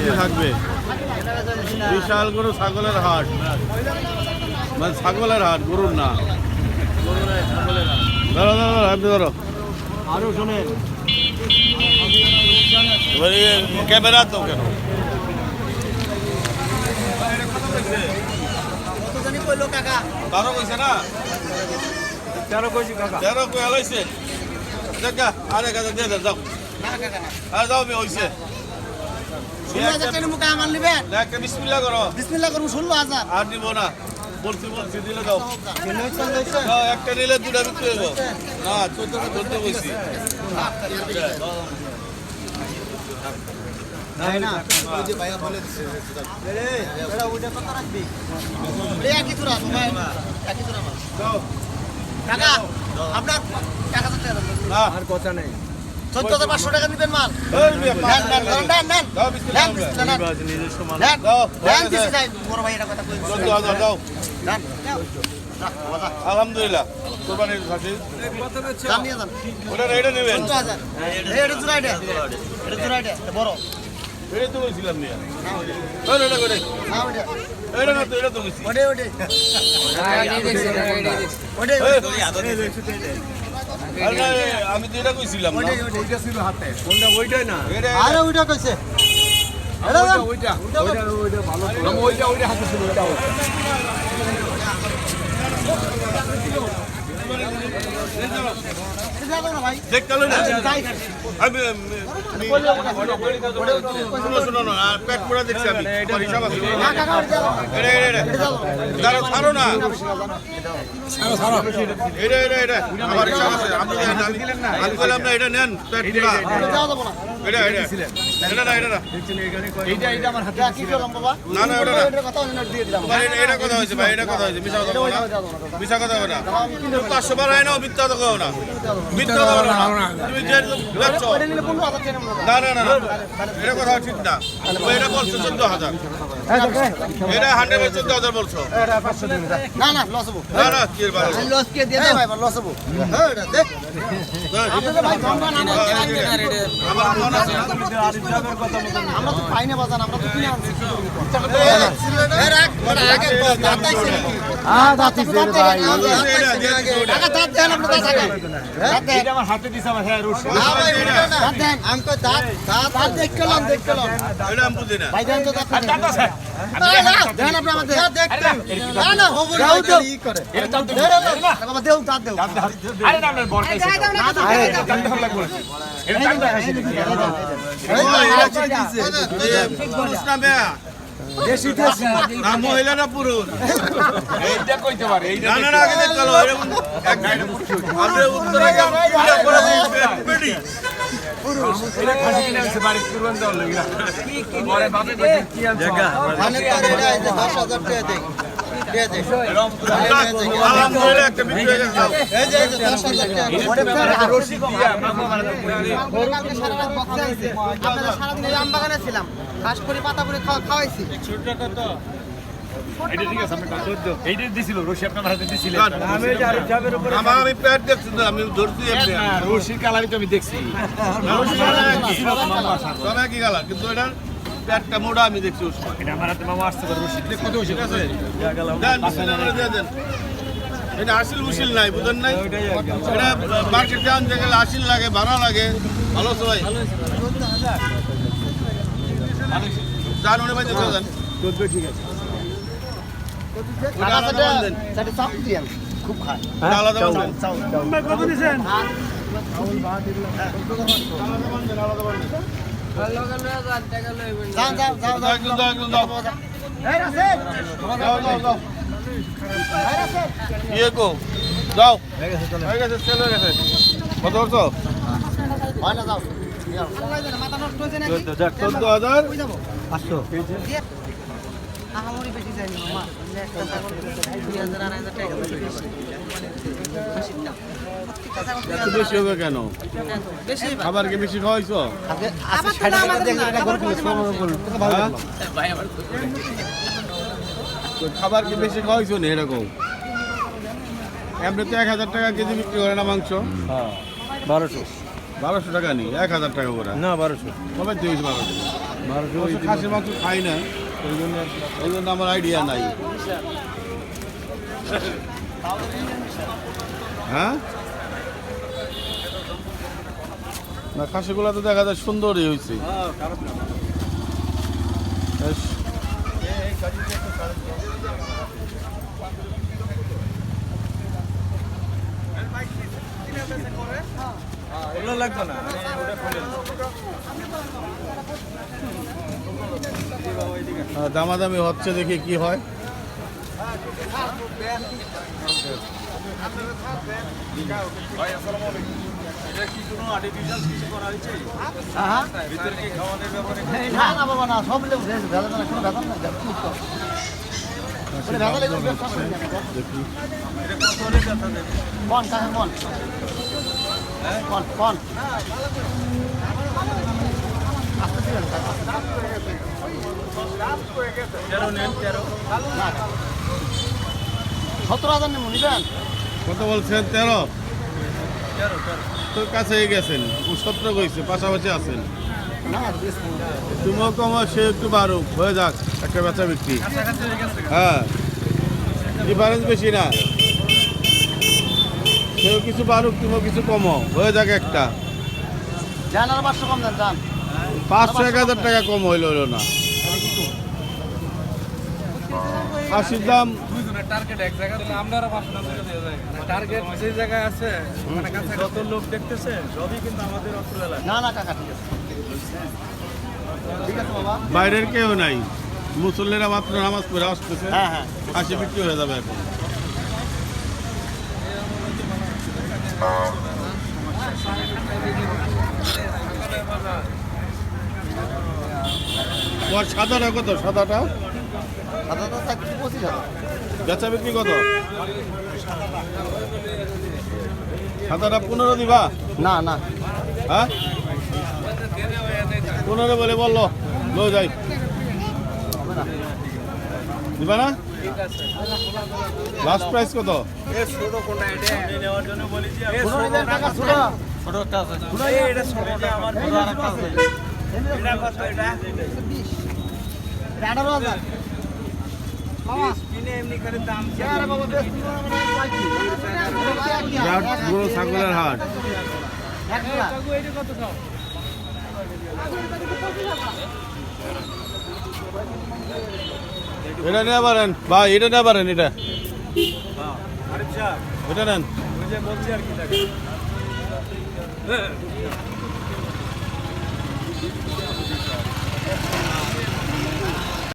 KG থাকবে। বিশাল গরু, ছাগলের হাট, মানে ছাগলের হাট, গরুর না। ধরো ধরো আপনি ধরো। আরো শোনেন ক্যামেরা তো কেন বারো কইছে না, 13 কইছি কাকা। 13 কই হলাইছে। দেখা আর 1000 দিয়ে দেন, যাও আর যাও আমি হইছে। 16,000 টাকা মুখে আমার নিবেন। একটা বিসমিল্লাহ করো। বিসমিল্লাহ করুন 16,000। আর নিব না, বলছি দিলে দাও। দাও, একটা নিলে দুটা বিক্রি হইব না, 14 কইছি। না ওই যে ভাইয়া বলে দিছে এরা ওইটা কত রাখবি? এ একই তোরা ভাই, একই তোরা মাল। দাও টাকা আপনার টাকা তো না, আর কথা নাই। 14,500 টাকা দিবেন মাল। এই মিয়া, নেন নেন নেন নেন দাও বিসমিল্লাহ। নেন বিসমিল্লাহ নেন নিজস্ব মাল। নেন দাও, নেন দিছি যাই বড় ভাই এটা কথা কই 14,000 দাও। নেন আলহামদুলিল্লাহ, কোরবানির খাসি। দাম নিয়ে যান। ওটা এটা নেবেন। 14,000 এটা জোড়া এটা জোড়া এটা বড় এটা তো বলছিলাম মিয়া। না ওইটা এটা করে না ওইটা এটা না তো, এটা তো বলছি। ওইটা ওইটা ওইটা আরে না, আমি তো এটা কইছিলাম না। ওইটা ছিল হাতে। কোনটা ওইটাই না। এটা আরে ওইটা কইছে ওইটা ভালো ছিল। ওইটা হাতে ছিল ওইটা। ভাই দেখতে হলো না। যাই আমি শোনো না, আর পেট পুরা দেখছি আমি। আমার হিসাব আছে। না কাকা এটা দাঁড়াও, ছাড়ো না। এটা আমার হিসাব আছে। আপনি আমি বললাম না, এটা নেন পেট পুরা। যাওয়া যাবো না এটা না। এইটা আমার হাতে। কি করলাম বাবা না, ওটা না। এটা কথা দিয়ে দিলাম ভাই, এটা কথা হয়েছে ভাই, এটা কথা হয়েছে। মিশা কথা বলো না, মিশা কথা বলো না। 500 বার হয় না, মিথ্যা কথা বলো না, মিথ্যা কথা বলো না। তুমি যে দেখছো, ওইটা নিলে 15,000 টাকা নেবো না, এটা কথা ঠিক না। তুমি এটা বলছো 14,000, এটা 100 14,000 বলছো। না না লস হবো না, কি এর ভালো? লস কে দিয়ে দাও ভাই লস হবো হ্যাঁ এটা দেখ আপনাদের ভাই ধন্যবাদ আমার মনে আছে না। আমরা তো পাই না বাজান আমরা তো কিনে আনছি এর এক আগে দাঁতাই ছিল দাঁতি ফের ভাই টাকা দাঁত দেন আপনি দাঁত আগে দাঁত দেন আমার হাতে দিছে আমার হ্যাঁ রুশ। না ভাই ওইটা না দাঁত দেন আমকো দাঁত দেখ কেলাম এটা আমি বুঝি না। ভাই দেন তো দাঁত দাঁত আছে। দেন আপনি আমাদের দেখতে না না হবো না ই করে এটা দাঁত দেন বাবা দেও দাঁত দেও আরে না বড় খাইছে। দাঁত ভালো লাগবে। এটা দাঁত খাইছে। পুরুষ না মেয়া? দেশি দেশি না, মহিলা না পুরুষ? এইটা কইতে পারে। এইটা না, আগে দেখতে হলো। এরকম আমরা উত্তরে গেলাম, পূজা করে দিয়েছে, বেডি। এটা খাসি কিনে আনছে বাড়ি কুরবান দেওয়ার লাগি না। পরে বাপে কইছে কি আনছ? অনেক করে এটা 10,000 টাকা দেখ দে দে আলহামদুলিল্লাহ, একটা বিক্রি হয়ে গেছে। যাও। এই যে 10,000 টাকা রশি দিয়া মামা মানে কালকে সারা রাত বক্সে আইছে আপনারা সারা দিন আম বাগানে ছিলাম ঘাস করে পাতা করে খাওয়াইছি এটা ঠিক আছে আপনি এইটা দিছিল রশি আপনার হাতে দিছিল। আমি আমি প্যাট দেখছি না, আমি ধরছি এমনি। রশির কালারই তো আমি দেখছি। সবাই কি গালা, কিন্তু এটা প্যাটটা মোটা আমি দেখছি ওর সময়। এটা আমার হাতে মামা আসতে পারে রশি দিয়ে কত হইছে ঠিক আছে? দেন, বিসমিল্লাহ করে দিয়ে দেন। এটা আসিল উসিল নাই, বুঝেন নাই? এটা মার্কেটে আনতে গেলে আসিল লাগে, ভাড়া লাগে। ভালো সবাই যান, উনি বাইতে দেন। ঠিক আছে। ওটা আলাদা বান্ধেন। সেটা চাপ দিয়েন খুব খায় ওটা আলাদা বান্ধেন। কত দিছেন? যাও যাও যাও যাও একদম দাও, একদম দাও। এই রাসেল যাও। এই রাসেল ইয়ে কো, যাও। হয়ে গেছে, সেল হয়ে গেছে। কত করছো? হয় না যাও মাথা নষ্ট হয়েছে নাকি 14,000। কই যাবো 500 আহামরি বেশি যায়নি মামা 2,000 আড়াই টাকা এত বেশি হবে কেন? বেশি খাবার কি বেশি খাওয়াইছো? আচ্ছা 60 টাকা দিয়ে একটা গরু কিনে হ্যাঁ? তো খাবার কি বেশি খাওয়াইছো না এরকম? এমনি তো 1,000 টাকা কেজি বিক্রি করে না মাংস? হ্যাঁ 1200 1200 টাকা নি, 1,000 টাকা করে। না 1200 কবে দিয়েছি 1200? অবশ্য খাসির মাংস খাই না, এই জন্য আমার আইডিয়া নাই। হ্যাঁ, না খাসিগুলো তো দেখা যায় সুন্দরই হয়েছে। বেশ। ওগুলো লাগবে না, দামাদামি হচ্ছে, দেখি কি হয়। না না বাবা না, সব লোক ভেজাল না, কোনো ভেজাল না, মুক্ত। ওটা ভেজাল এগুলো ব্যবসা করে না। দেখি কোন কাকা কোন? কোন কোন? আস্তে দিবেন কাকা। 17,000 নেব নিবেন? কত বলছেন? 13? তোর কাছেই গেছেন, 17 কইছে, পাশাপাশি আছেন। না তুমিও কমা, সে একটু বাড়ুক, হয়ে যাক একটা বেচা বিক্রি। হ্যাঁ, ডিফারেন্স বেশি না, সেও কিছু বাড়ুক, তুমিও কিছু কমো, হয়ে যাক একটা। জান আর 500 কম দেন জান। 500-1000 টাকা কম হইলো না। খাসির দাম টার্গেট এক জায়গায় আমরা আরো 5 টাকা দিয়ে যায়। টার্গেট যে জায়গায় আছে মানে কাছে যত লোক দেখতেছে সবই কিন্তু আমাদের অত্র এলাকা। না না কাকা ঠিক আছে, ঠিক আছে বাবা। বাইরের কেউ নাই, মুসল্লিরা মাত্র নামাজ পড়ে আসতেছে। হ্যাঁ হ্যাঁ, খাসি বিক্রি হয়ে যাবে এখন। তোমার সাদাটা কত? সাদাটা দাদা তো 25,000। বেচা বিক্রি কত? সাদাটা 15 দিবা? না না হ্যাঁ, 15 বলে বললো, লো যাই, হবে না। দিবা না? লাস্ট প্রাইস কত? এ ছোট কোনটা এটা নেওয়ার জন্য বলি যে ছোট নিবেন কাকা, ছোট ছোটটা আছে। এটা ছোটটা আমার এই বড় আরেকটা আছে। এটা কত এটা? এটা 18,000। বাবা কিনে এমনি করে দাম আরে বাবা বেশ বিরাট বড় ছাগলের হাট। এটা কত দাও? এটা নিয়ে পারেন ভাই, এটা নিয়ে পারেন, এটা আরে চা এটা নেন। ওই যে বলছি আর কি লাগে।